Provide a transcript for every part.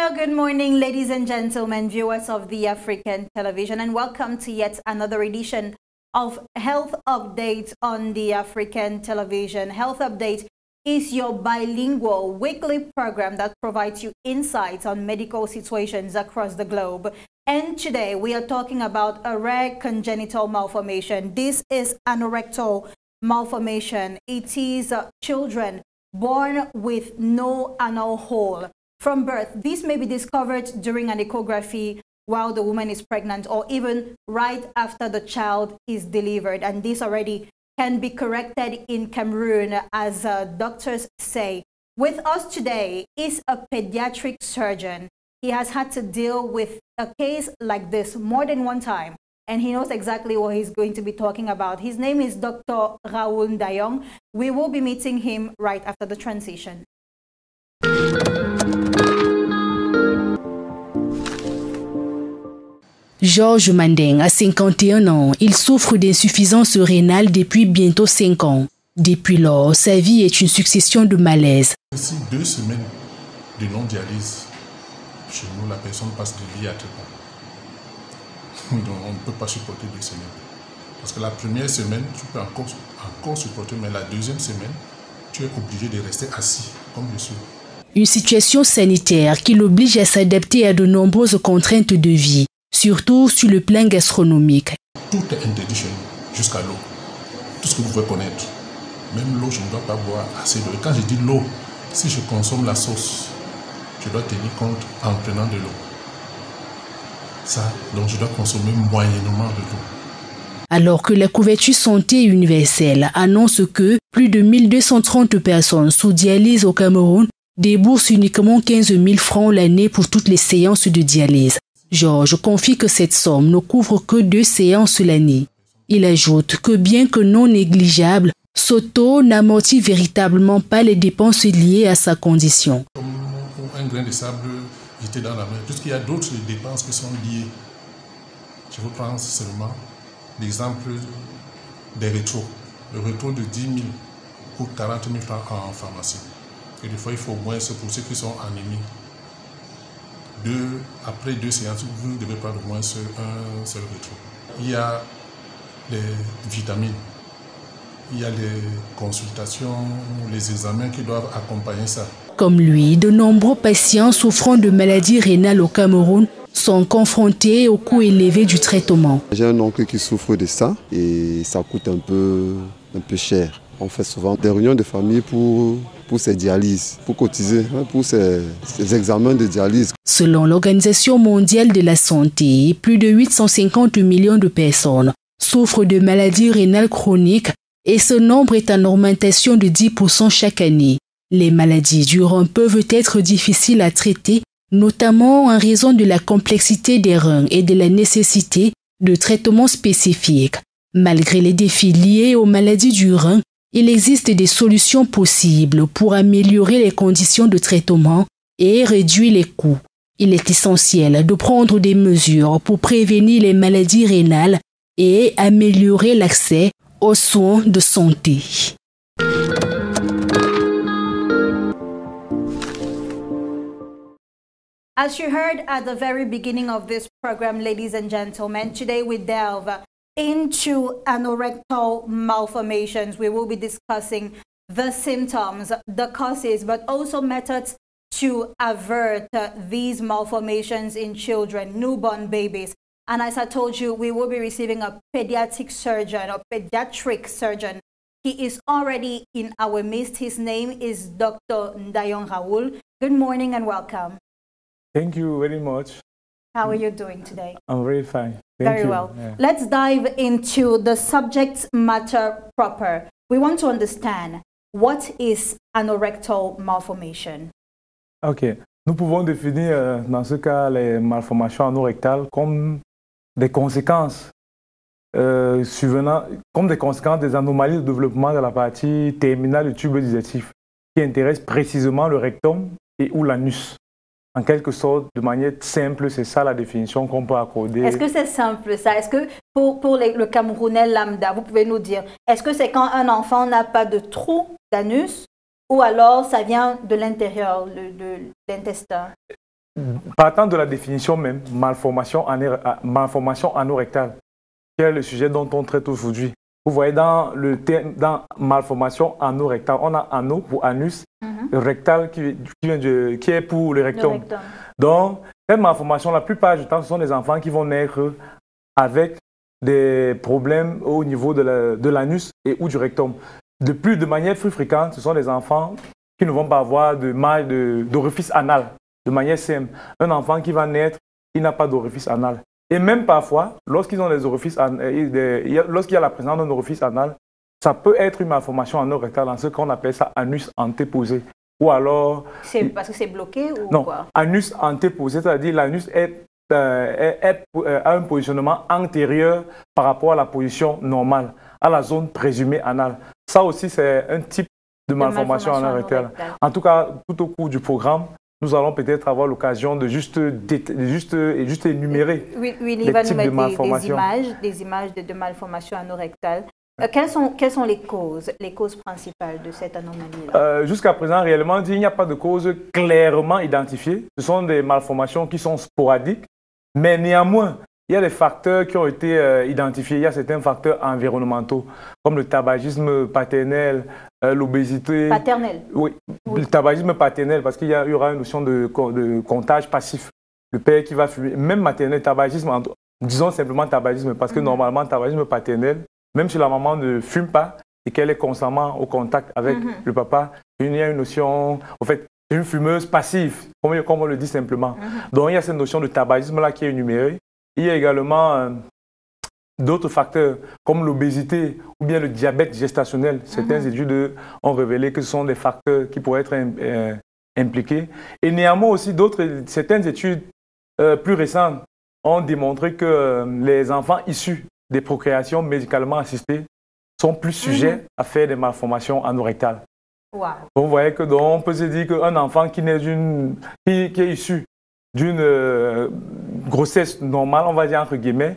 Hello, good morning, ladies and gentlemen, viewers of the African Television, and welcome to yet another edition of Health Update on the African Television. Health Update is your bilingual weekly program that provides you insights on medical situations across the globe. And today we are talking about a rare congenital malformation. This is anorectal malformation. It is children born with no anal hole. From birth, this may be discovered during an ecography while the woman is pregnant or even right after the child is delivered. And this already can be corrected in Cameroon, as doctors say. With us today is a pediatric surgeon. He has had to deal with a case like this more than one time, and he knows exactly what he's going to be talking about. His name is Dr. Raoul Ndayong. We will be meeting him right after the transition. Georges Mandeng a 51 ans. Il souffre d'insuffisance rénale depuis bientôt 5 ans. Depuis lors, sa vie est une succession de malaises. Ici, 2 semaines de non-dialyse, chez nous, la personne passe de vie à traitement. Donc, on ne peut pas supporter 2 semaines. Parce que la première semaine, tu peux encore supporter, mais la deuxième semaine, tu es obligé de rester assis, comme je suis. Une situation sanitaire qui l'oblige à s'adapter à de nombreuses contraintes de vie, surtout sur le plan gastronomique. Tout est interdit chez nous, jusqu'à l'eau. Tout ce que vous pouvez connaître. Même l'eau, je ne dois pas boire assez d'eau. Et quand je dis l'eau, si je consomme la sauce, je dois tenir compte en prenant de l'eau. Ça, donc je dois consommer moyennement de l'eau. Alors que la couverture santé universelle annonce que plus de 1230 personnes sous dialyse au Cameroun déboursent uniquement 15 000 francs l'année pour toutes les séances de dialyse. Georges confie que cette somme ne couvre que 2 séances l'année. Il ajoute que bien que non négligeable, ce taux n'amortit véritablement pas les dépenses liées à sa condition. Comme un grain de sable jeté dans la mer, puisqu'il y a d'autres dépenses qui sont liées. Je vous prends seulement l'exemple des rétros. Le rétro de 10 000 coûte 40 000 francs en pharmacie. Et des fois, il faut au moins, pour ceux qui sont anémiques, après 2 séances, vous devez prendre au moins un seul rétro. Il y a les vitamines, il y a les consultations, les examens qui doivent accompagner ça. Comme lui, de nombreux patients souffrant de maladies rénales au Cameroun sont confrontés au coût élevé du traitement. J'ai un oncle qui souffre de ça et ça coûte un peu cher. On fait souvent des réunions de famille pour ces dialyses, pour cotiser, pour ces examens de dialyse. Selon l'Organisation mondiale de la santé, plus de 850 millions de personnes souffrent de maladies rénales chroniques et ce nombre est en augmentation de 10% chaque année. Les maladies du rein peuvent être difficiles à traiter, notamment en raison de la complexité des reins et de la nécessité de traitements spécifiques. Malgré les défis liés aux maladies du rein, il existe des solutions possibles pour améliorer les conditions de traitement et réduire les coûts. Il est essentiel de prendre des mesures pour prévenir les maladies rénales et améliorer l'accès aux soins de santé. As you heard at the very beginning of this program, ladies and gentlemen, today we delve into anorectal malformations. We will be discussing the symptoms, the causes, but also methods to avert these malformations in children, newborn babies. And as I told you, we will be receiving a pediatric surgeon. He is already in our midst. His name is Dr. Ndayong Raoul. Good morning and welcome. Thank you very much. How are you doing today? I'm very fine. Very well. Yeah. Let's dive into the subject matter proper. We want to understand what is anorectal malformation. Ok. Nous pouvons définir dans ce cas les malformations anorectales comme des conséquences des anomalies de développement de la partie terminale du tube digestif qui intéressent précisément le rectum et ou l'anus. En quelque sorte, de manière simple, c'est ça la définition qu'on peut accorder. Est-ce que c'est simple ça? Est-ce que pour le Camerounais lambda, vous pouvez nous dire, est-ce que c'est quand un enfant n'a pas de trou d'anus ou alors ça vient de l'intérieur, de l'intestin? partant de la définition même, malformation anorectale, qui est le sujet dont on traite aujourd'hui. Vous voyez, dans le terme, dans malformation anorectale, on a ano pour anus, rectal qui est pour le rectum. Donc, cette malformation, la plupart du temps, ce sont des enfants qui vont naître avec des problèmes au niveau de l'anus et ou du rectum. De manière plus fréquente, ce sont des enfants qui ne vont pas avoir d'orifice anal, de manière simple. Un enfant qui va naître, il n'a pas d'orifice anal. Et même parfois, lorsqu'ils ont des orifices, lorsqu'il y a la présence d'un orifice anal, ça peut être une malformation anorectale, dans ce qu'on appelle ça anus antéposé. Ou alors... C'est parce que c'est bloqué ou non, quoi? Anus antéposé, c'est-à-dire l'anus a un positionnement antérieur par rapport à la position normale, à la zone présumée anale. Ça aussi, c'est un type de malformation anorectale. En tout cas, tout au cours du programme, nous allons peut-être avoir l'occasion de juste énumérer les types de malformations. Des images de malformations anorectales. Quelles sont les causes principales de cette anomalie-là? Jusqu'à présent, réellement dit, il n'y a pas de cause clairement identifiée. Ce sont des malformations qui sont sporadiques, mais néanmoins, il y a des facteurs qui ont été identifiés. Il y a certains facteurs environnementaux, comme le tabagisme paternel, l'obésité. Paternel? Oui, le tabagisme paternel, parce qu'il y aura une notion de comptage passif. Le père qui va fumer, même maternel, tabagisme, disons simplement tabagisme, parce que normalement, tabagisme paternel, même si la maman ne fume pas et qu'elle est constamment au contact avec le papa, il y a une notion, en fait, une fumeuse passive, comme on le dit simplement. Donc il y a cette notion de tabagisme-là qui est énumérée. Il y a également d'autres facteurs comme l'obésité ou bien le diabète gestationnel. Certaines études ont révélé que ce sont des facteurs qui pourraient être impliqués. Et néanmoins aussi, certaines études plus récentes ont démontré que les enfants issus des procréations médicalement assistées sont plus sujets à faire des malformations anorectales. Wow. Vous voyez que donc, on peut se dire qu'un enfant qui est issu d'une grossesse normale, on va dire entre guillemets,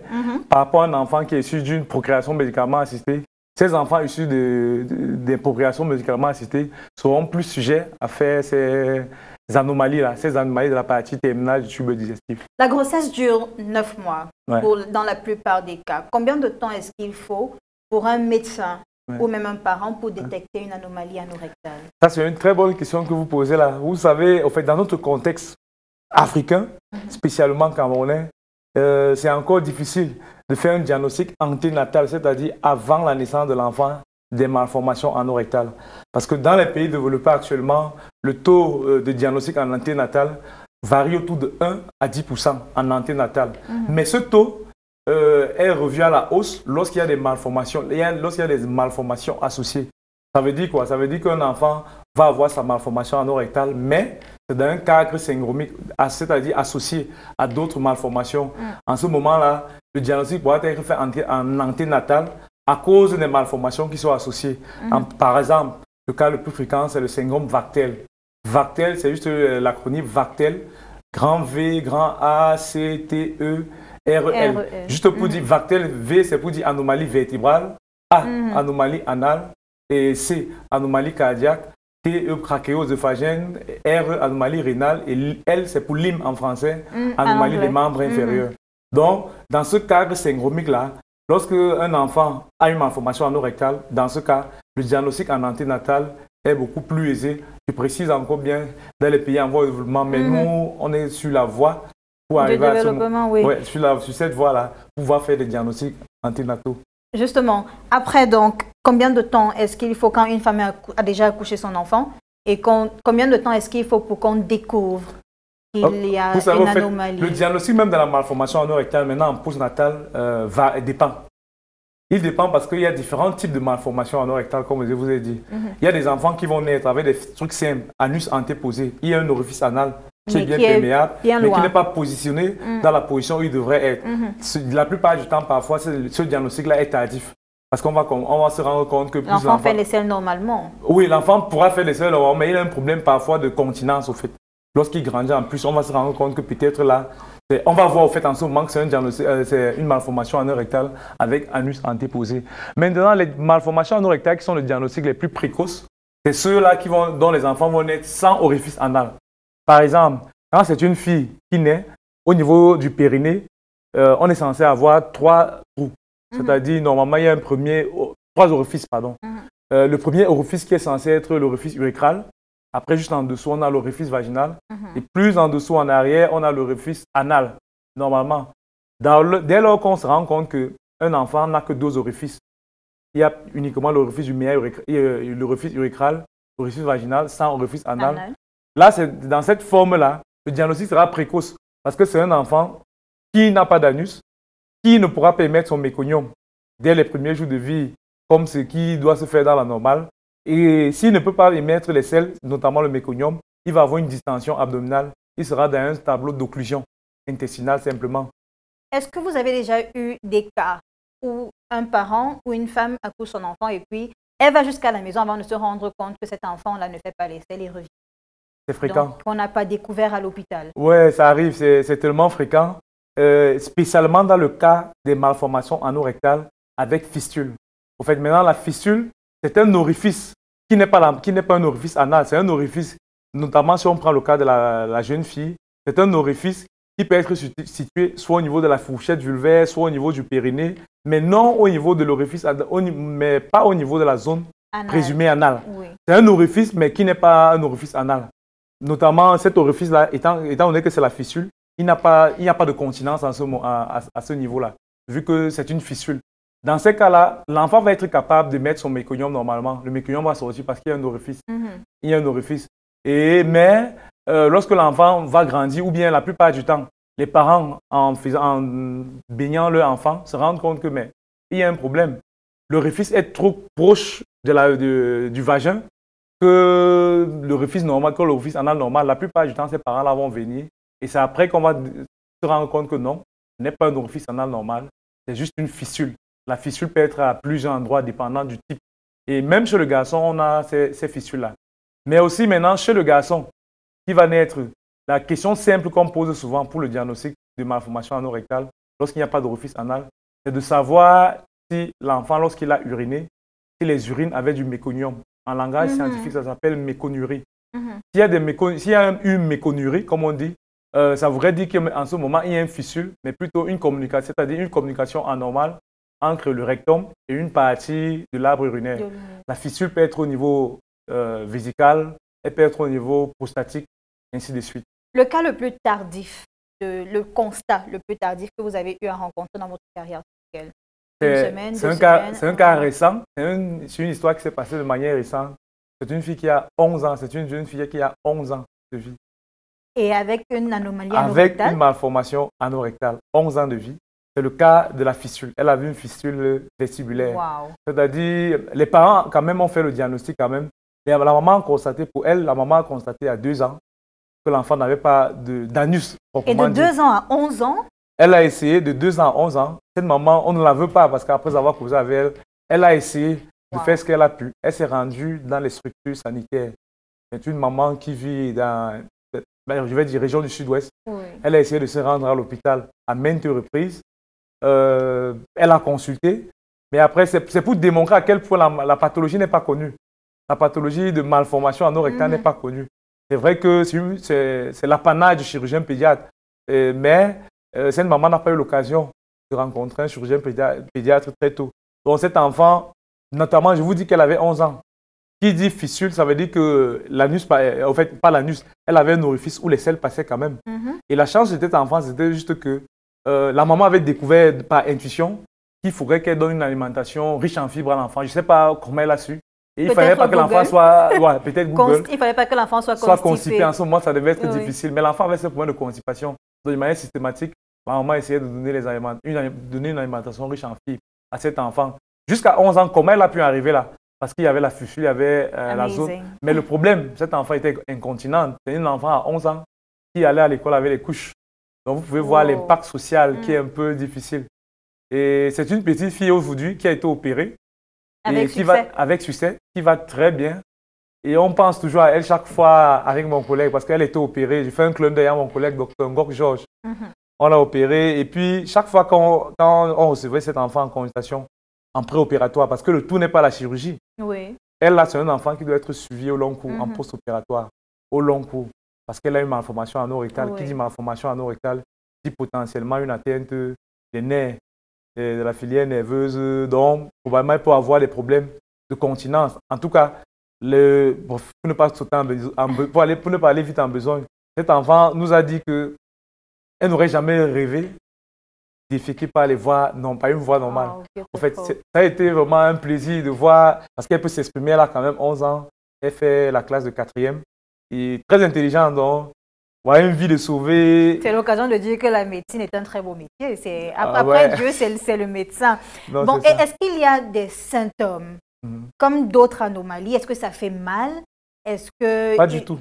par rapport à un enfant qui est issu d'une procréation médicalement assistée, ces enfants issus des procréations médicalement assistées seront plus sujets à faire ces anomalies-là, ces anomalies de la partie terminale du tube digestif. La grossesse dure 9 mois, dans la plupart des cas. Combien de temps est-ce qu'il faut pour un médecin ou même un parent pour détecter une anomalie anorectale? Ça, c'est une très bonne question que vous posez là. Vous savez, en fait, dans notre contexte africain, spécialement camerounais, c'est encore difficile de faire un diagnostic anténatal, c'est-à-dire avant la naissance de l'enfant, des malformations anorectales. Parce que dans les pays développés actuellement, le taux de diagnostic en anténatal varie autour de 1 à 10% en anténatal. Mais ce taux est revu à la hausse lorsqu'il y a des malformations, associées. Ça veut dire quoi? Ça veut dire qu'un enfant va avoir sa malformation anorectale, mais c'est dans un cadre syndromique, c'est-à-dire associé à d'autres malformations. En ce moment-là, le diagnostic pourra être fait en anténatal à cause des malformations qui sont associées. Par exemple, le cas le plus fréquent, c'est le syndrome VACTEL. VACTEL, c'est juste l'acronyme VACTEL, grand V, grand A, C, T, E, R, L. Juste pour dire VACTEL, V, c'est pour dire anomalie vertébrale, A, anomalie anale, et C, anomalie cardiaque, T, E, trachéose œsophagène, R, anomalie rénale, et L, c'est pour LIM en français, anomalie des membres inférieurs. Donc, dans ce cadre syndromique-là, lorsque un enfant a une malformation anorectale, dans ce cas, le diagnostic en anténatal est beaucoup plus aisé. Je précise encore bien dans les pays en voie de développement, mais nous, on est sur la voie pour arriver à sur cette voie-là, pour pouvoir faire des diagnostics anténataux. Justement, après donc, combien de temps est-ce qu'il faut quand une femme a déjà accouché son enfant et combien de temps est-ce qu'il faut pour qu'on découvre qu'il y a une anomalie? Le diagnostic même de la malformation anorectale maintenant en postnatal dépend. Il dépend parce qu'il y a différents types de malformations anorectales, comme je vous ai dit. Il y a des enfants qui vont naître avec des trucs simples, anus antéposé. Il y a un orifice anal qui est bien perméable, mais qui n'est pas positionné dans la position où il devrait être. La plupart du temps, parfois, ce diagnostic-là est tardif. Parce qu'on va se rendre compte que l'enfant fait les selles normalement. Oui, l'enfant pourra faire les selles normalement, mais il a un problème parfois de continence, au fait. Lorsqu'il grandit en plus, on va se rendre compte que peut-être là, on va voir au fait en ce moment que c'est une malformation anorectale avec anus antéposé. Maintenant, les malformations anorectales qui sont les diagnostics les plus précoces, c'est ceux-là dont les enfants vont naître sans orifice anal. Par exemple, Quand c'est une fille qui naît, au niveau du périnée, on est censé avoir 3 trous. C'est-à-dire, normalement, il y a 3 orifices, pardon. Le premier orifice qui est censé être l'orifice urétral. Après, juste en dessous, on a l'orifice vaginal. Et plus en dessous, en arrière, on a l'orifice anal, normalement. Dès lors qu'on se rend compte qu'un enfant n'a que 2 orifices, il y a uniquement l'orifice l'orifice urétral, l'orifice vaginal, sans orifice anal. Là, c'est dans cette forme-là, le diagnostic sera précoce. Parce que c'est un enfant qui n'a pas d'anus, qui ne pourra pas émettre son méconium dès les premiers jours de vie, comme ce qui doit se faire dans la normale. Et s'il ne peut pas émettre les selles, notamment le méconium, il va avoir une distension abdominale. Il sera dans un tableau d'occlusion intestinale simplement. Est-ce que vous avez déjà eu des cas où un parent ou une femme accouche son enfant et puis elle va jusqu'à la maison avant de se rendre compte que cet enfant-là ne fait pas les selles et revient? C'est fréquent. Donc, on n'a pas découvert à l'hôpital. Oui, ça arrive, c'est tellement fréquent, spécialement dans le cas des malformations anorectales avec fistule. En fait, maintenant, la fistule, c'est un orifice qui n'est pas un orifice anal, c'est un orifice, notamment si on prend le cas de la jeune fille, c'est un orifice qui peut être situé soit au niveau de la fourchette vulvaire, soit au niveau du périnée, mais non au niveau de l'orifice, mais pas au niveau de la zone présumée anale. Oui. C'est un orifice, mais qui n'est pas un orifice anal. Notamment, cet orifice-là, étant donné que c'est la fissure, il n'y a pas de continence à ce niveau-là, vu que c'est une fissure. Dans ces cas-là, l'enfant va être capable de mettre son méconium normalement. Le méconium va sortir parce qu'il y a un orifice. Il y a un orifice. Mais lorsque l'enfant va grandir, ou bien la plupart du temps, les parents, en baignant leur enfant, se rendent compte que il y a un problème. L'orifice est trop proche du vagin que l'orifice normal, que l'orifice anal normal. La plupart du temps, ces parents-là vont venir. Et c'est après qu'on va se rendre compte que non, ce n'est pas un orifice anal normal, c'est juste une fissure. La fissure peut être à plusieurs endroits, dépendant du type. Et même chez le garçon, on a ces fissures-là. Mais aussi maintenant, chez le garçon qui va naître, la question simple qu'on pose souvent pour le diagnostic de malformation anorectale, lorsqu'il n'y a pas d'orifice anal, c'est de savoir si l'enfant, lorsqu'il a uriné, si les urines avaient du méconium. En langage scientifique, ça s'appelle méconurie. S'il y a une méconurie, comme on dit, ça voudrait dire qu'en ce moment, il y a une fissure, mais plutôt une communication, c'est-à-dire une communication anormale entre le rectum et une partie de l'arbre urinaire. La fissure peut être au niveau vésical, elle peut être au niveau prostatique, ainsi de suite. Le cas le plus tardif, le constat le plus tardif que vous avez eu à rencontrer dans votre carrière, c'est quel? C'est un cas récent, c'est une histoire qui s'est passée de manière récente. C'est une fille qui a 11 ans, c'est une jeune fille qui a 11 ans de vie. Et avec une anomalie anorectale? Avec une malformation anorectale, 11 ans de vie. C'est le cas de la fistule. Elle avait une fistule vestibulaire. Wow. C'est-à-dire, les parents quand même ont fait le diagnostic quand même. Et la maman a constaté, pour elle, la maman a constaté à 2 ans que l'enfant n'avait pas d'anus. Et de 2 ans à 11 ans? Elle a essayé de 2 ans à 11 ans. Cette maman, on ne la veut pas parce qu'après avoir causé avec elle, elle a essayé de faire ce qu'elle a pu. Elle s'est rendue dans les structures sanitaires. C'est une maman qui vit dans, je vais dire, région du sud-ouest. Oui. Elle a essayé de se rendre à l'hôpital à maintes reprises. Elle a consulté. Mais après, c'est pour démontrer à quel point la pathologie n'est pas connue. La pathologie de malformation anorectale n'est pas connue. C'est vrai que c'est l'apanage du chirurgien pédiatre. Mais cette maman n'a pas eu l'occasion de rencontrer un chirurgien pédiatre très tôt. Donc cet enfant, notamment, je vous dis qu'elle avait 11 ans. Qui dit fissure, ça veut dire que l'anus, en fait, pas l'anus, elle avait un orifice où les selles passaient quand même. Et la chance de cet enfant, c'était juste que la maman avait découvert par intuition qu'il faudrait qu'elle donne une alimentation riche en fibres à l'enfant. Je ne sais pas comment elle a su. Et il ne fallait pas que l'enfant soit... Ouais, peut-être Google. Il ne fallait pas que l'enfant soit constipé. En ce moment, ça devait être difficile. Mais l'enfant avait ce problème de constipation. Donc, de manière systématique, la maman essayait de donner une alimentation riche en fibres à cet enfant. Jusqu'à 11 ans, comment elle a pu arriver là? Parce qu'il y avait la fissure, il y avait la zone. Mais le problème, cet enfant était incontinent. C'est un enfant à 11 ans qui allait à l'école avec les couches. Donc, vous pouvez voir l'impact social qui est un peu difficile. Et c'est une petite fille aujourd'hui qui a été opérée. Avec succès, qui va très bien. Et on pense toujours à elle chaque fois avec mon collègue, parce qu'elle était opérée. J'ai fait un clin d'œil à mon collègue, Dr Ngok Georges. On l'a opérée. Et puis, chaque fois quand on recevait cet enfant en consultation, en préopératoire, parce que le tout n'est pas la chirurgie. Oui. Elle, là, c'est un enfant qui doit être suivi au long cours, en post-opératoire, au long cours. parce qu'elle a une malformation anorectale. Oui. Qui dit malformation anorectale dit potentiellement une atteinte des nerfs, de la filière nerveuse, donc probablement elle peut avoir des problèmes de continence. En tout cas, pour ne pas sauter pour ne pas aller vite en besogne, cet enfant nous a dit qu'elle n'aurait jamais rêvé déféquer par les voies, non pas une voie normale. En fait, ça a été vraiment un plaisir de voir, parce qu'elle peut s'exprimer, elle a quand même 11 ans, elle fait la classe de 4e, et très intelligente, donc voilà une vie de sauver. C'est l'occasion de dire que la médecine est un très beau métier. Après ouais. Dieu, c'est le médecin. Non, bon, est-ce qu'il y a des symptômes comme d'autres anomalies? Est-ce que ça fait mal? Est-ce que... Pas du tout.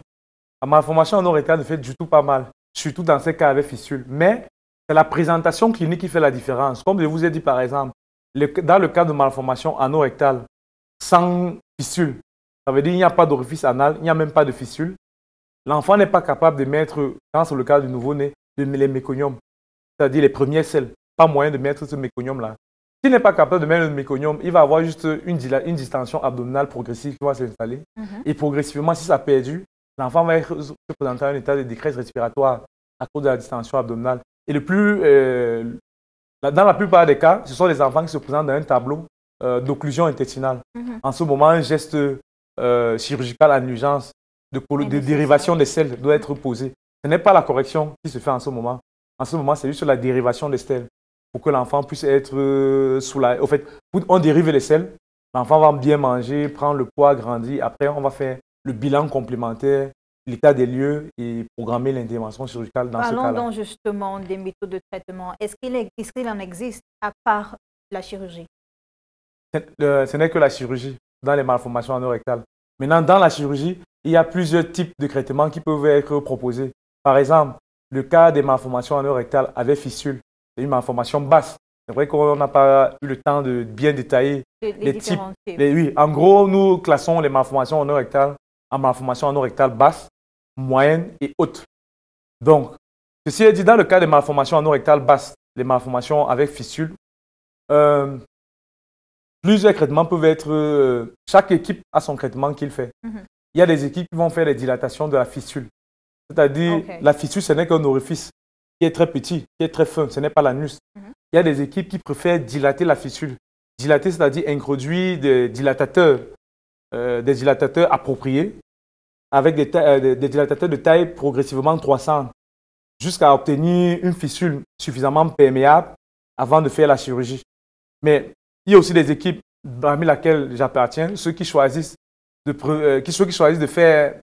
La malformation anorectale ne fait du tout pas mal, surtout dans ces cas avec fistule. Mais c'est la présentation clinique qui fait la différence. Comme je vous ai dit par exemple, dans le cas de malformation anorectale sans fistule, ça veut dire qu'il n'y a pas d'orifice anal, il n'y a même pas de fistule. L'enfant n'est pas capable de mettre, quand c'est le cas du nouveau-né, les méconiums, c'est-à-dire les premières selles. Pas moyen de mettre ce méconium-là. S'il n'est pas capable de mettre le méconium, il va avoir juste une distension abdominale progressive qui va s'installer. Et progressivement, si ça a perdu, l'enfant va se présenter à un état de détresse respiratoire à cause de la distension abdominale. Et dans la plupart des cas, ce sont les enfants qui se présentent dans un tableau d'occlusion intestinale. En ce moment, un geste chirurgical en urgence de dérivation des selles doit être posé. Ce n'est pas la correction qui se fait en ce moment. En ce moment, c'est juste la dérivation des selles pour que l'enfant puisse être Au fait, on dérive les selles, l'enfant va bien manger, prendre le poids, grandir. Après, on va faire le bilan complémentaire, l'état des lieux et programmer l'intervention chirurgicale dans ce cas-là. Parlons donc justement des méthodes de traitement. Est-ce qu'il en existe à part la chirurgie? Ce n'est que la chirurgie dans les malformations anorectales. Maintenant, dans la chirurgie, il y a plusieurs types de traitements qui peuvent être proposés. Par exemple, le cas des malformations anorectales avec fistule, c'est une malformation basse. C'est vrai qu'on n'a pas eu le temps de bien détailler les types. Oui, en gros, nous classons les malformations anorectales en malformations anorectales basses, moyennes et hautes. Donc, ceci est dit, dans le cas des malformations anorectales basses, les malformations avec fistule, plusieurs traitements peuvent être... chaque équipe a son traitement qu'il fait. Il y a des équipes qui vont faire les dilatations de la fistule. C'est-à-dire, la fistule, ce n'est qu'un orifice qui est très petit, qui est très fin, ce n'est pas l'anus. Il y a des équipes qui préfèrent dilater la fistule. Dilater, c'est-à-dire introduire des dilatateurs appropriés avec des dilatateurs de taille progressivement croissante jusqu'à obtenir une fistule suffisamment perméable avant de faire la chirurgie. Mais il y a aussi des équipes parmi lesquelles j'appartiens, ceux qui choisissent de faire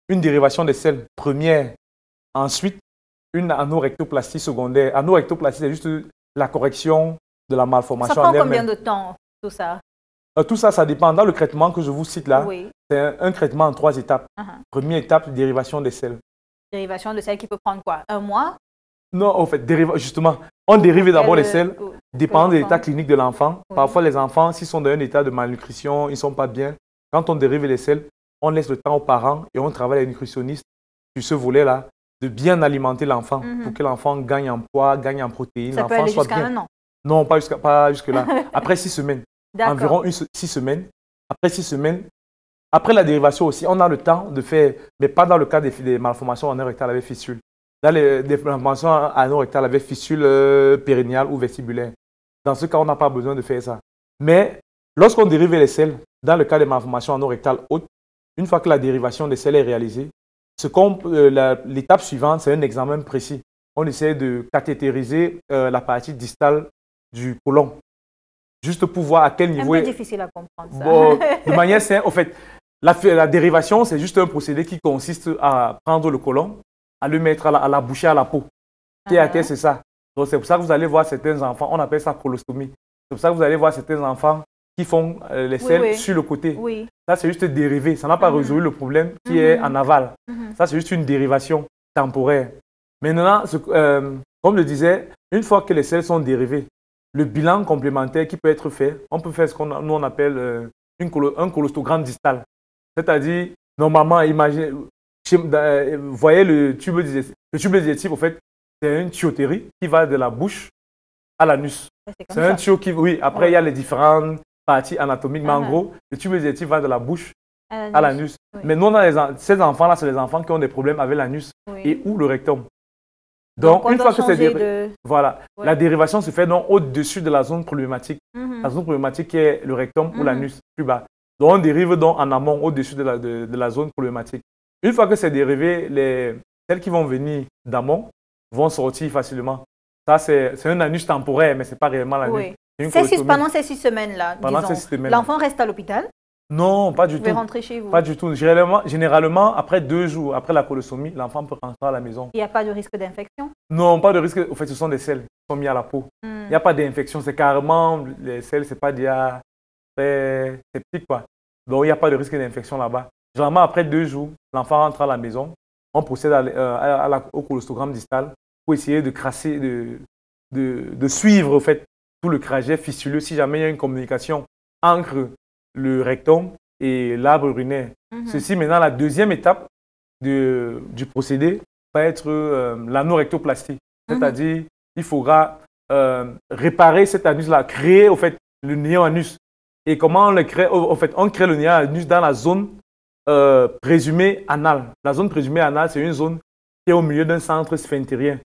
une dérivation des selles première, ensuite une anorectoplastie secondaire. Anorectoplastie, c'est juste la correction de la malformation. Ça prend combien de temps, tout ça? Tout ça, ça dépend. Dans le traitement que je vous cite là, c'est un traitement en 3 étapes. Première étape, dérivation des selles. Dérivation de selles qui peut prendre quoi? 1 mois? Non, en fait, justement, on dérive d'abord les selles, dépendant de l'état clinique de l'enfant. Parfois, les enfants, s'ils sont dans un état de malnutrition, ils ne sont pas bien. Quand on dérive les selles, on laisse le temps aux parents et on travaille avec les nutritionnistes sur ce volet-là, de bien alimenter l'enfant pour que l'enfant gagne en poids, gagne en protéines. Ça peut aller jusqu'à 1 an? Non, pas jusque-là. Après 6 semaines. Environ 6 semaines. Après 6 semaines, après la dérivation aussi, on a le temps de faire, mais pas dans le cas des malformations anorectales avec fistule. Dans les malformations anorectales avec fistule périnéale ou vestibulaire. Dans ce cas, on n'a pas besoin de faire ça. Mais lorsqu'on dérive les selles, dans le cas des malformations anorectales hautes, une fois que la dérivation des selles est réalisée, l'étape suivante, c'est un examen précis. On essaie de cathétériser la partie distale du côlon. Juste pour voir à quel niveau... C'est un peu difficile à comprendre ça. Bon, de manière simple, en fait, la dérivation, c'est juste un procédé qui consiste à prendre le côlon, à le mettre à la boucher à la peau. Terre à terre, c'est ça. Donc c'est pour ça que vous allez voir certains enfants, on appelle ça colostomie. C'est pour ça que vous allez voir certains enfants qui font les selles sur le côté. Ça, c'est juste dérivé. Ça n'a pas résolu le problème qui est en aval. Ça, c'est juste une dérivation temporaire. Maintenant, comme je le disais, une fois que les selles sont dérivées, le bilan complémentaire qui peut être fait, on peut faire ce qu'on nous on appelle un colostogramme distal. C'est-à-dire, normalement, imaginez, vous voyez le tube digestif, en fait, c'est une tuyauterie qui va de la bouche à l'anus. C'est un tuyau qui, après, il y a les différentes parties anatomiques, mais en gros, le tube digestif va de la bouche à l'anus. Oui. Mais nous, on a ces enfants-là, c'est les enfants qui ont des problèmes avec l'anus et ou le rectum. Donc une fois que c'est voilà, la dérivation se fait donc au-dessus de la zone problématique. La zone problématique qui est le rectum ou l'anus plus bas. Donc on dérive donc en amont au-dessus de la zone problématique. Une fois que c'est dérivé, celles qui vont venir d'amont vont sortir facilement. Ça, c'est un anus temporaire, mais ce n'est pas réellement l'anus. Pendant ces 6 semaines-là, l'enfant reste à l'hôpital? Non, pas du tout. Vous pouvez rentrer chez vous? Pas du tout. Généralement, après 2 jours, après la colostomie, l'enfant peut rentrer à la maison. Il n'y a pas de risque d'infection? Non, pas de risque. En fait, ce sont des selles qui sont mis à la peau. Il n'y a pas d'infection. C'est carrément, les selles, ce n'est pas dia très sceptique, quoi. Donc, il n'y a pas de risque d'infection là-bas. Généralement, après 2 jours, l'enfant rentre à la maison. On procède au colostogramme distal pour essayer de crasser, de suivre, en fait, tout le trajet fistuleux si jamais il y a une communication entre le rectum et l'arbre urinaire. Ceci, maintenant, la deuxième étape du procédé va être l'anorectoplastie. C'est-à-dire, il faudra réparer cet anus-là, créer, au fait, le néo-anus. Et comment on le crée? En fait, on crée le néo-anus dans la zone présumée anale. La zone présumée anale, c'est une zone qui est au milieu d'un centre sphinctérien.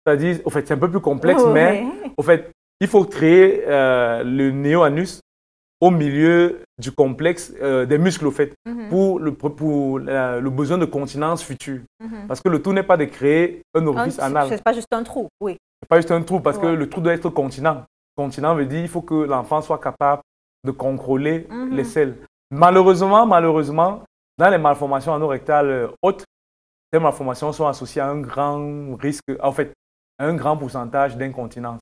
C'est-à-dire, en fait, c'est un peu plus complexe, mais en fait, il faut créer le néo-anus au milieu du complexe des muscles, au fait, pour le besoin de continence future. Parce que le tout n'est pas de créer un orifice anal. C'est pas juste un trou, oui. C'est pas juste un trou, parce que le trou doit être continent. Continent veut dire qu'il faut que l'enfant soit capable de contrôler les selles. Malheureusement, dans les malformations anorectales hautes, ces malformations sont associées à un grand risque, en fait, à un grand pourcentage d'incontinence.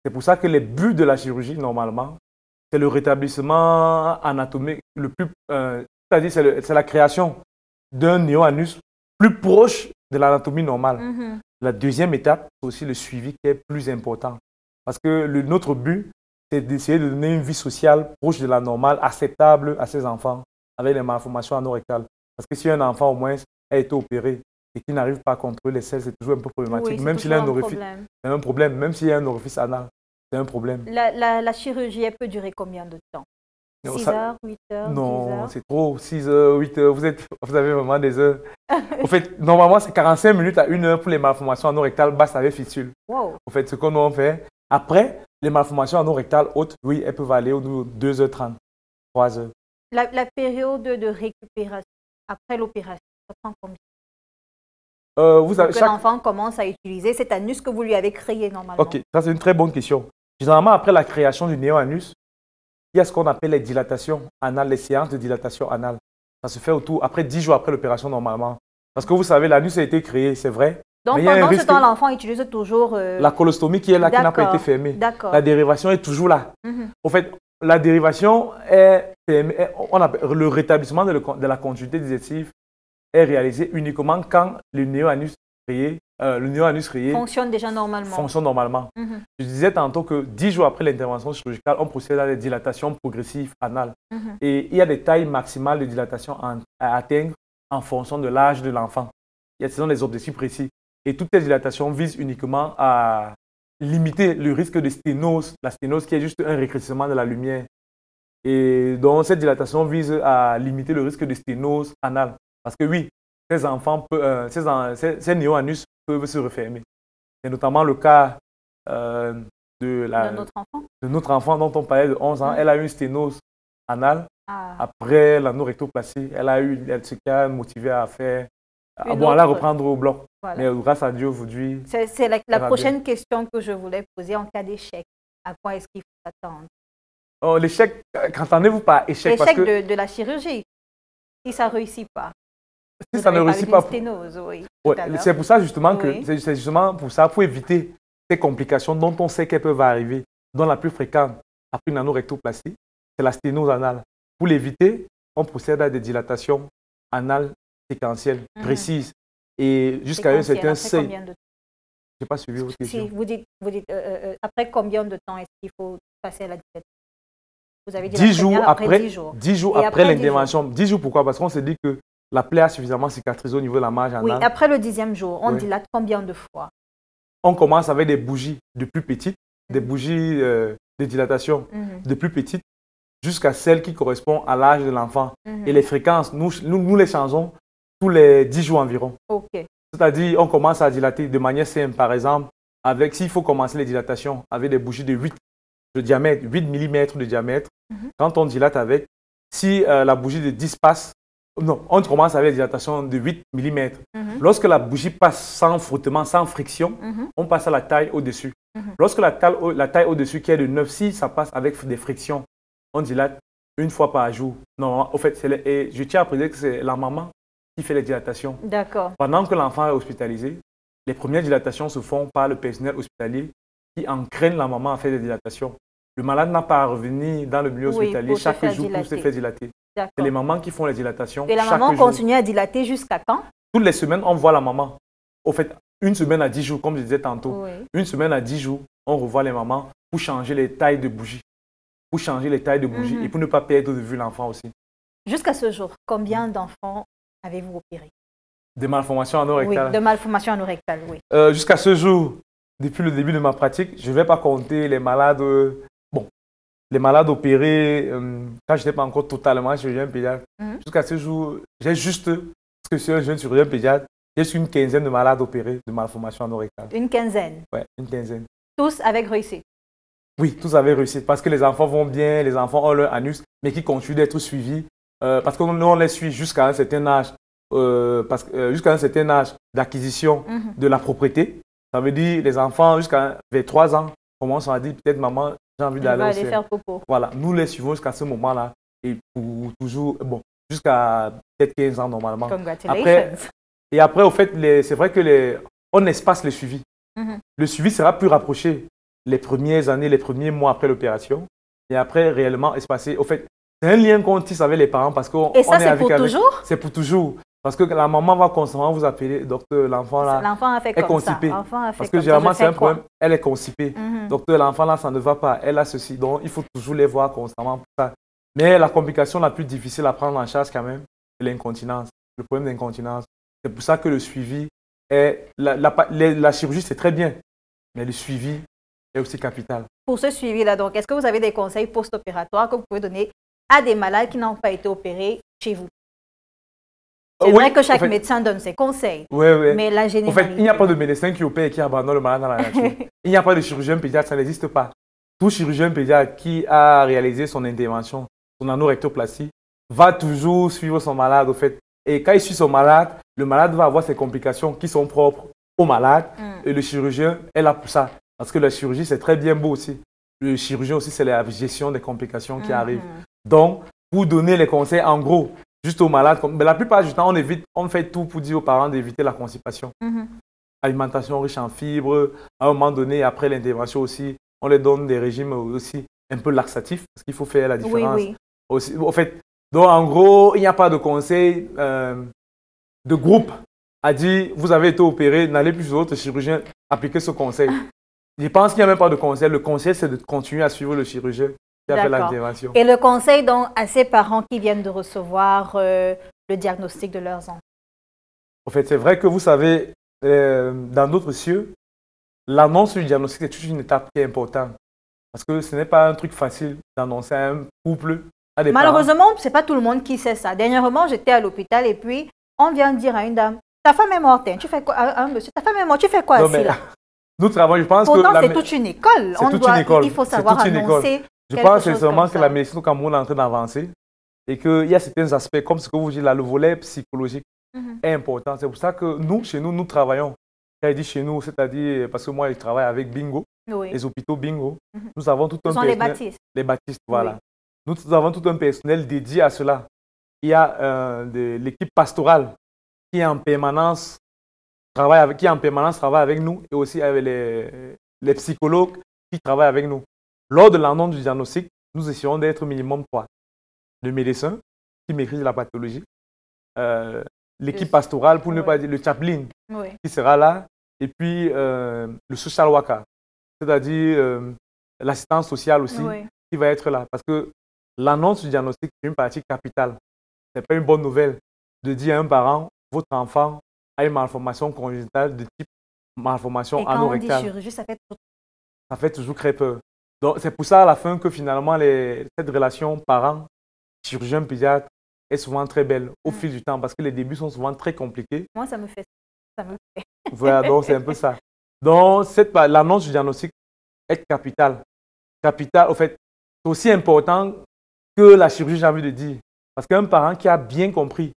C'est pour ça que les buts de la chirurgie, normalement, c'est le rétablissement anatomique le plus, c'est-à-dire c'est la création d'un néo-anus plus proche de l'anatomie normale. La deuxième étape, c'est aussi le suivi qui est plus important. Parce que notre but, c'est d'essayer de donner une vie sociale proche de la normale, acceptable à ses enfants avec les malformations anorectales. Parce que si un enfant, au moins, a été opéré et qu'il n'arrive pas à contrôler les selles, c'est toujours un peu problématique. Oui, même s'il a un orifice, c'est un problème. Même s'il y a un orifice anal, c'est un problème. La chirurgie, elle peut durer combien de temps? 6 heures, 8 heures, 10 heures? Non, c'est trop. 6 heures, 8 heures, vous avez vraiment des heures. En fait, normalement, c'est 45 minutes à 1 heure pour les malformations anorectales basses avec fistule. Wow. En fait, ce qu'on en fait. Après, les malformations anorectales hautes, oui, elles peuvent aller aux 2h30, 3h. La période de récupération après l'opération, ça prend combien? L'enfant commence à utiliser cet anus que vous lui avez créé normalement. Ok, ça c'est une très bonne question. Généralement, après la création du néo-anus, il y a ce qu'on appelle les dilatations anales, les séances de dilatation anale. Ça se fait après 10 jours après l'opération normalement. Parce que vous savez, l'anus a été créé, c'est vrai. Donc pendant ce temps, l'enfant utilise toujours… La colostomie qui est là, qui n'a pas été fermée. La dérivation est toujours là. En fait, la dérivation le rétablissement de la continuité digestive est réalisé uniquement quand le néo-anus créé fonctionne déjà normalement. Je disais tantôt que 10 jours après l'intervention chirurgicale, on procède à des dilatations progressives anales. Et il y a des tailles maximales de dilatation à atteindre en fonction de l'âge de l'enfant. Ce sont des objectifs précis. Et toutes ces dilatations visent uniquement à limiter le risque de sténose, la sténose qui est juste un rétrécissement de la lumière. Et donc, cette dilatation vise à limiter le risque de sténose anale. Parce que oui, ces néo-anus peuvent se refermer. C'est notamment le cas de notre enfant dont on parlait de 11 ans. Elle a eu une sténose anale. Après l'anorectoplastie. Elle s'est motivée à faire… elle a reprendre au bloc. Voilà. Mais grâce à Dieu, aujourd'hui… C'est la prochaine question que je voulais poser en cas d'échec. À quoi est-ce qu'il faut s'attendre? L'échec, qu'entendez-vous par échec? L'échec de la chirurgie, si ça ne réussit pas. Si ça ne réussit pas… Sténose, oui, c'est pour ça justement que c'est justement pour ça, pour éviter ces complications dont on sait qu'elles peuvent arriver, dont la plus fréquente après une anorectoplastie, c'est la sténose anale. Pour l'éviter, on procède à des dilatations anales séquentielles, précises. Et jusqu'à un certain seuil. Je n'ai pas suivi votre question. Si vous dites après combien de temps est-ce qu'il faut passer à la dilatation? Vous avez dit 10 jours après 10 jours après l'intervention. 10 jours pourquoi? Parce qu'on s'est dit que la plaie a suffisamment cicatrisé au niveau de la marge anale. Oui, après le 10e jour, on dilate combien de fois? On commence avec des bougies de plus petites, des bougies de dilatation de plus petites, jusqu'à celle qui correspond à l'âge de l'enfant. Et les fréquences, nous les changeons tous les 10 jours environ. Okay. C'est-à-dire, on commence à dilater de manière simple. Par exemple, s'il faut commencer les dilatations avec des bougies de 8 de diamètre, 8 mm de diamètre, quand on dilate avec, si la bougie de 10 passe, non, on commence avec les dilatations de 8 mm. Lorsque la bougie passe sans frottement, sans friction, on passe à la taille au-dessus. Lorsque la taille au-dessus qui est de 9, si ça passe avec des frictions, on dilate une fois par jour. Non, en fait, et je tiens à préciser que c'est la maman qui fait les dilatations. D'accord. Pendant que l'enfant est hospitalisé, les premières dilatations se font par le personnel hospitalier qui entraîne la maman à faire des dilatations. Le malade n'a pas à revenir dans le milieu hospitalier chaque jour pour se faire dilater. C'est les mamans qui font les dilatations. Et la maman continue à dilater jusqu'à quand? Toutes les semaines, on voit la maman. Au fait, une semaine à 10 jours, comme je disais tantôt. Oui. Une semaine à 10 jours, on revoit les mamans pour changer les tailles de bougies. Pour changer les tailles de bougies et pour ne pas perdre de vue l'enfant aussi. Jusqu'à ce jour, combien d'enfants avez-vous opéré? De malformations anorectales? Oui, de malformations anorectales, oui. Jusqu'à ce jour, depuis le début de ma pratique, je ne vais pas compter les malades. Les malades opérés, quand je n'étais pas encore totalement chirurgien pédiatre, jusqu'à ce jour, j'ai juste, parce que je suis un jeune chirurgien pédiatre, j'ai une quinzaine de malades opérés de malformations anorectales. Une quinzaine? Oui, une quinzaine. Tous avec réussite? Oui, tous avec réussite, parce que les enfants vont bien, les enfants ont leur anus, mais qui continuent d'être suivis, parce que nous, on les suit jusqu'à un certain âge, jusqu'à un certain âge d'acquisition de la propriété. Ça veut dire les enfants jusqu'à vers 3 ans commencent à dire peut-être maman, j'ai envie d'aller faire popo. Voilà, nous les suivons jusqu'à ce moment-là et pour toujours, bon, jusqu'à peut-être 15 ans normalement. Congratulations. Après, au fait, c'est vrai que on espace le suivi. Le suivi sera plus rapproché les premières années, les premiers mois après l'opération et après réellement espacé. Au fait, c'est un lien qu'on tisse avec les parents parce qu'on est avec. Et ça, c'est pour toujours? C'est pour toujours. Parce que la maman va constamment vous appeler, docteur, l'enfant là est constipé. Parce que généralement, c'est un problème, elle est constipée. Docteur, l'enfant là, ça ne va pas, elle a ceci. Donc, il faut toujours les voir constamment pour ça. Mais la complication la plus difficile à prendre en charge quand même, c'est l'incontinence, le problème d'incontinence. C'est pour ça que le suivi est... La chirurgie, c'est très bien, mais le suivi est aussi capital. Pour ce suivi-là, donc, est-ce que vous avez des conseils post-opératoires que vous pouvez donner à des malades qui n'ont pas été opérés chez vous? C'est vrai que chaque médecin donne ses conseils, mais la généralité... En fait, il n'y a pas de médecin qui opère et qui abandonne le malade dans la nature. Il n'y a pas de chirurgien pédiatre, ça n'existe pas. Tout chirurgien pédiatre qui a réalisé son intervention, son anorectoplastie, va toujours suivre son malade, au fait. Et quand il suit son malade, le malade va avoir ses complications qui sont propres au malade. Et le chirurgien est là pour ça. Parce que la chirurgie, c'est très bien beau aussi. Le chirurgien aussi, c'est la gestion des complications qui arrivent. Donc, pour donner les conseils en gros, juste aux malades, mais la plupart du temps, on fait tout pour dire aux parents d'éviter la constipation. Alimentation riche en fibres, à un moment donné, après l'intervention aussi, on les donne des régimes aussi un peu laxatifs, parce qu'il faut faire la différence. Aussi, en fait, donc en gros, il n'y a pas de conseil de groupe à dire, vous avez été opéré, n'allez plus sur votre chirurgien, appliquez ce conseil. Je pense qu'il n'y a même pas de conseil. Le conseil, c'est de continuer à suivre le chirurgien qui a fait l'intervention. Et le conseil donc à ces parents qui viennent de recevoir le diagnostic de leurs enfants? En fait, c'est vrai que vous savez, dans d'autres cieux, l'annonce du diagnostic est toujours une étape qui est importante. Parce que ce n'est pas un truc facile d'annoncer à un couple, à des Malheureusement, ce n'est pas tout le monde qui sait ça. Dernièrement, j'étais à l'hôpital et puis on vient de dire à une dame, ta femme est morte, tu fais quoi? À un monsieur, ta femme est morte, tu fais quoi ici là? Nous travaillons, je pense pourtant, c'est toute une école. Il faut savoir annoncer. Je pense sincèrement que la médecine au Cameroun est en train d'avancer et qu'il y a certains aspects, comme ce que vous dites là, le volet psychologique est important. C'est pour ça que nous, chez nous, nous travaillons. Quand je dis chez nous, c'est-à-dire, parce que moi, je travaille avec Bingo, les hôpitaux Bingo. Nous avons tout un personnel. Les Baptistes. Les Baptistes, voilà. Nous avons tout un personnel dédié à cela. Il y a l'équipe pastorale qui est en permanence travaille avec nous et aussi avec les psychologues qui travaillent avec nous. Lors de l'annonce du diagnostic, nous essayons d'être minimum 3. Le médecin qui maîtrise la pathologie, l'équipe pastorale, pour ne pas dire le chaplain qui sera là, et puis le social worker, c'est-à-dire l'assistance sociale aussi qui va être là. Parce que l'annonce du diagnostic, c'est une partie capitale. Ce n'est pas une bonne nouvelle de dire à un parent, votre enfant a une malformation congénitale de type malformation anorectale. Et quand on dit chirurgie, ça fait toujours très peur. Donc, c'est pour ça à la fin que finalement, cette relation parent-chirurgien pédiatre est souvent très belle au fil du temps parce que les débuts sont souvent très compliqués. Moi, ça me fait. Voilà, donc c'est un peu ça. Donc, l'annonce du diagnostic est capitale. Capitale, au fait, c'est aussi important que la chirurgie, j'ai envie de dire. Parce qu'un parent qui a bien compris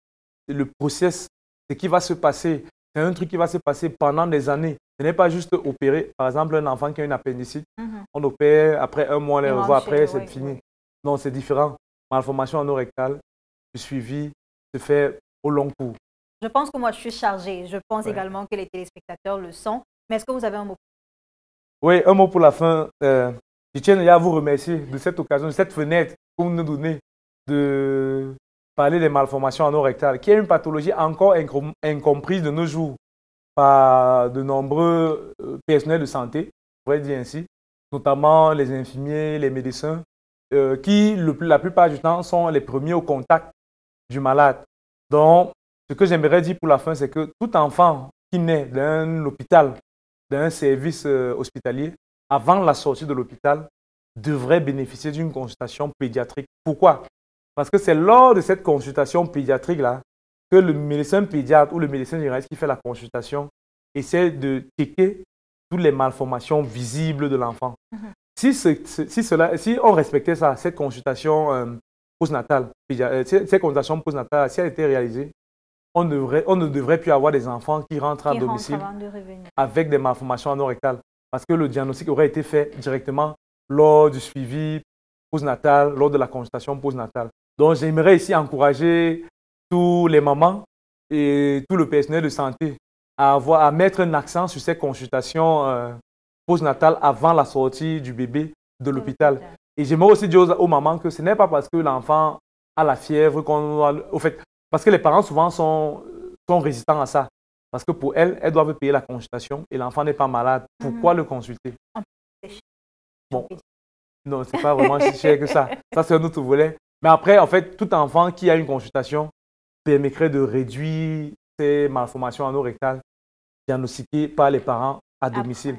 le process, ce qui va se passer, c'est un truc qui va se passer pendant des années. Ce n'est pas juste opérer. Par exemple, un enfant qui a une appendicite, on opère, après un mois, on les revoit, après c'est fini. Non, c'est différent. Malformation anorectale, le suivi se fait au long cours. Je pense que moi, je suis chargée. Je pense également que les téléspectateurs le sont. Mais est-ce que vous avez un mot? Oui, un mot pour la fin. Je tiens à vous remercier de cette occasion, de cette fenêtre que vous nous donnez de parler des malformations anorectales, qui est une pathologie encore incomprise de nos jours par de nombreux personnels de santé, on pourrait dire ainsi, notamment les infirmiers, les médecins, qui, la plupart du temps, sont les premiers au contact du malade. Donc, ce que j'aimerais dire pour la fin, c'est que tout enfant qui naît d'un hôpital, d'un service hospitalier, avant la sortie de l'hôpital, devrait bénéficier d'une consultation pédiatrique. Pourquoi? Parce que c'est lors de cette consultation pédiatrique-là que le médecin pédiatre ou le médecin généraliste qui fait la consultation essaie de checker toutes les malformations visibles de l'enfant. Si on respectait ça, cette consultation postnatale, cette consultation postnatale, si elle était réalisée, on ne devrait plus avoir des enfants qui rentrent à domicile avec des malformations anorectales. Parce que le diagnostic aurait été fait directement lors du suivi postnatal, lors de la consultation postnatale. Donc, j'aimerais ici encourager tous les mamans et tout le personnel de santé à mettre un accent sur ces consultations postnatales avant la sortie du bébé de l'hôpital. Et j'aimerais aussi dire aux mamans que ce n'est pas parce que l'enfant a la fièvre au fait, parce que les parents souvent sont résistants à ça. Parce que pour elles doivent payer la consultation et l'enfant n'est pas malade. Pourquoi le consulter? Bon, non, ce n'est pas vraiment si cher que ça. Ça, c'est un autre volet. Mais après, en fait, tout enfant qui a une consultation permettrait de réduire ces malformations anorectales diagnostiquées par les parents à domicile.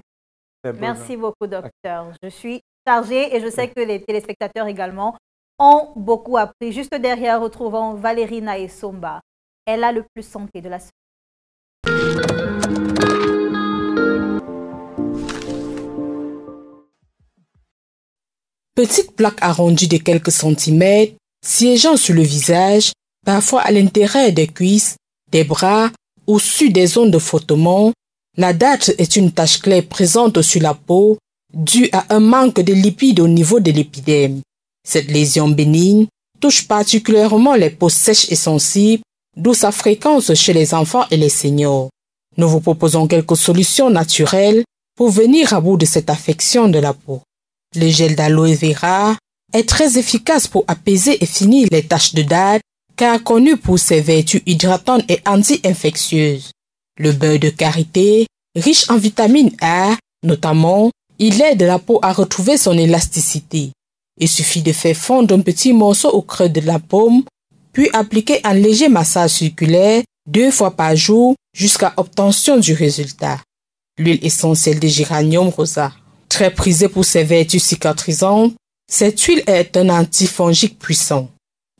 Merci beaucoup, docteur. Je suis chargée et je sais que les téléspectateurs également ont beaucoup appris. Juste derrière, retrouvons Valérie Naesomba. Elle a le plus santé de la semaine. Petite plaque arrondie de quelques centimètres, siégeant sur le visage, parfois à l'intérieur des cuisses, des bras ou sur des zones de frottement, la date est une tache claire présente sur la peau due à un manque de lipides au niveau de l'épiderme. Cette lésion bénigne touche particulièrement les peaux sèches et sensibles, d'où sa fréquence chez les enfants et les seniors. Nous vous proposons quelques solutions naturelles pour venir à bout de cette affection de la peau. Le gel d'aloe vera est très efficace pour apaiser et finir les taches de date, car connu pour ses vertus hydratantes et anti-infectieuses. Le beurre de karité, riche en vitamine A, notamment, il aide la peau à retrouver son élasticité. Il suffit de faire fondre un petit morceau au creux de la paume, puis appliquer un léger massage circulaire 2 fois par jour jusqu'à obtention du résultat. L'huile essentielle de géranium rosa. Très prisée pour ses vertus cicatrisantes, cette huile est un antifongique puissant.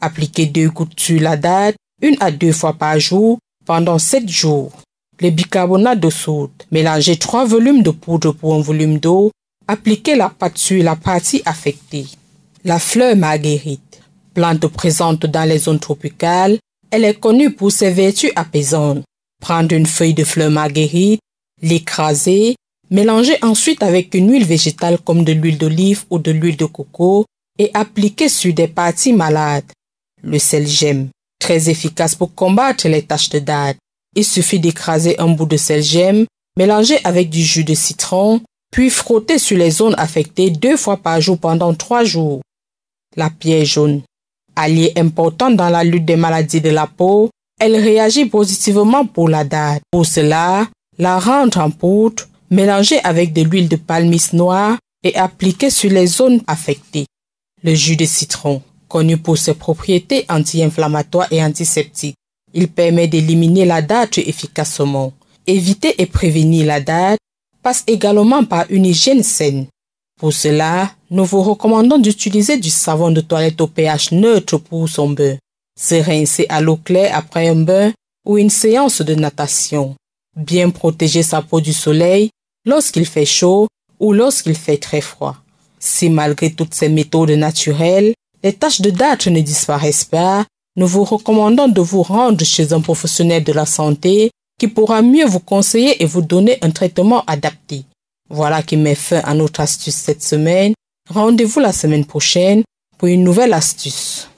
Appliquez 2 gouttes sur la date, 1 à 2 fois par jour, pendant 7 jours. Le bicarbonate de soude. Mélangez 3 volumes de poudre pour un volume d'eau. Appliquez la pâte sur la partie affectée. La fleur marguerite. Plante présente dans les zones tropicales, elle est connue pour ses vertus apaisantes. Prendre une feuille de fleur marguerite, l'écraser, mélangez ensuite avec une huile végétale comme de l'huile d'olive ou de l'huile de coco et appliquez sur des parties malades. Le sel gemme, très efficace pour combattre les taches de date. Il suffit d'écraser un bout de sel gemme, mélanger avec du jus de citron, puis frotter sur les zones affectées 2 fois par jour pendant 3 jours. La pierre jaune. Alliée importante dans la lutte des maladies de la peau, elle réagit positivement pour la date. Pour cela, la rendre en poudre, mélangée avec de l'huile de palmiste noire et appliquée sur les zones affectées. Le jus de citron, connu pour ses propriétés anti-inflammatoires et antiseptiques. Il permet d'éliminer la date efficacement. Éviter et prévenir la date passe également par une hygiène saine. Pour cela, nous vous recommandons d'utiliser du savon de toilette au pH neutre pour son bain. Se rincer à l'eau claire après un bain ou une séance de natation. Bien protéger sa peau du soleil lorsqu'il fait chaud ou lorsqu'il fait très froid. Si malgré toutes ces méthodes naturelles, les taches de dartre ne disparaissent pas, nous vous recommandons de vous rendre chez un professionnel de la santé qui pourra mieux vous conseiller et vous donner un traitement adapté. Voilà qui met fin à notre astuce cette semaine. Rendez-vous la semaine prochaine pour une nouvelle astuce.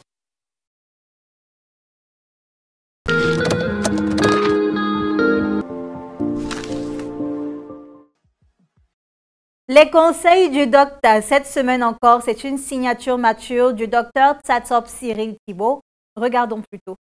Les conseils du docteur, cette semaine encore, c'est une signature mature du docteur Tsatsop Cyril Thibault. Regardons plutôt.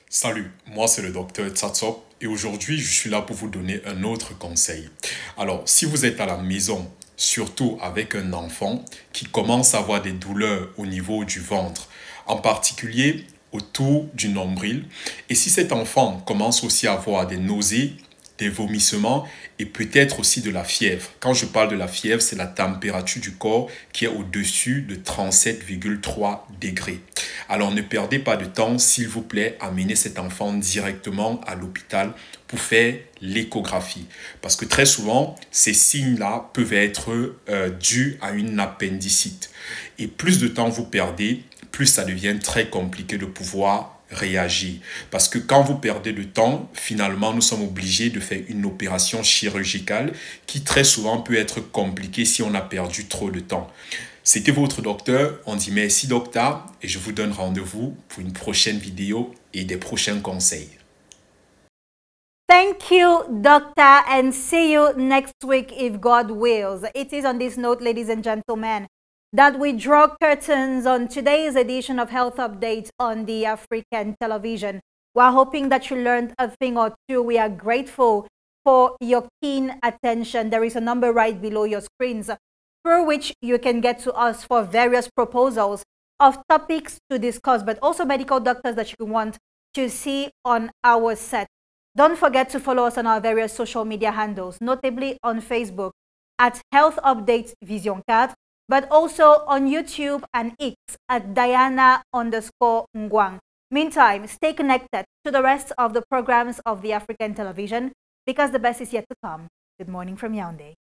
Salut, moi c'est le docteur Tsatsop et aujourd'hui je suis là pour vous donner un autre conseil. Alors, si vous êtes à la maison, surtout avec un enfant qui commence à avoir des douleurs au niveau du ventre, en particulier autour du nombril, et si cet enfant commence aussi à avoir des nausées, des vomissements et peut-être aussi de la fièvre. Quand je parle de la fièvre, c'est la température du corps qui est au-dessus de 37,3 degrés. Alors ne perdez pas de temps, s'il vous plaît, amenez cet enfant directement à l'hôpital pour faire l'échographie. Parce que très souvent, ces signes-là peuvent être dus à une appendicite. Et plus de temps vous perdez, plus ça devient très compliqué de pouvoir réagir. Parce que quand vous perdez le temps, finalement, nous sommes obligés de faire une opération chirurgicale qui très souvent peut être compliquée si on a perdu trop de temps. C'était votre docteur. On dit merci docteur et je vous donne rendez-vous pour une prochaine vidéo et des prochains conseils. Thank you, doctor, and see you next week if God wills. It is on this note, ladies and gentlemen, that we draw curtains on today's edition of Health Update on the African television. We are hoping that you learned a thing or two. We are grateful for your keen attention. There is a number right below your screens through which you can get to us for various proposals of topics to discuss, but also medical doctors that you want to see on our set. Don't forget to follow us on our various social media handles, notably on Facebook at Health Update Vision 4, but also on YouTube and X at Diana_Ngwang. Meantime, stay connected to the rest of the programs of the African television because the best is yet to come. Good morning from Yaoundé.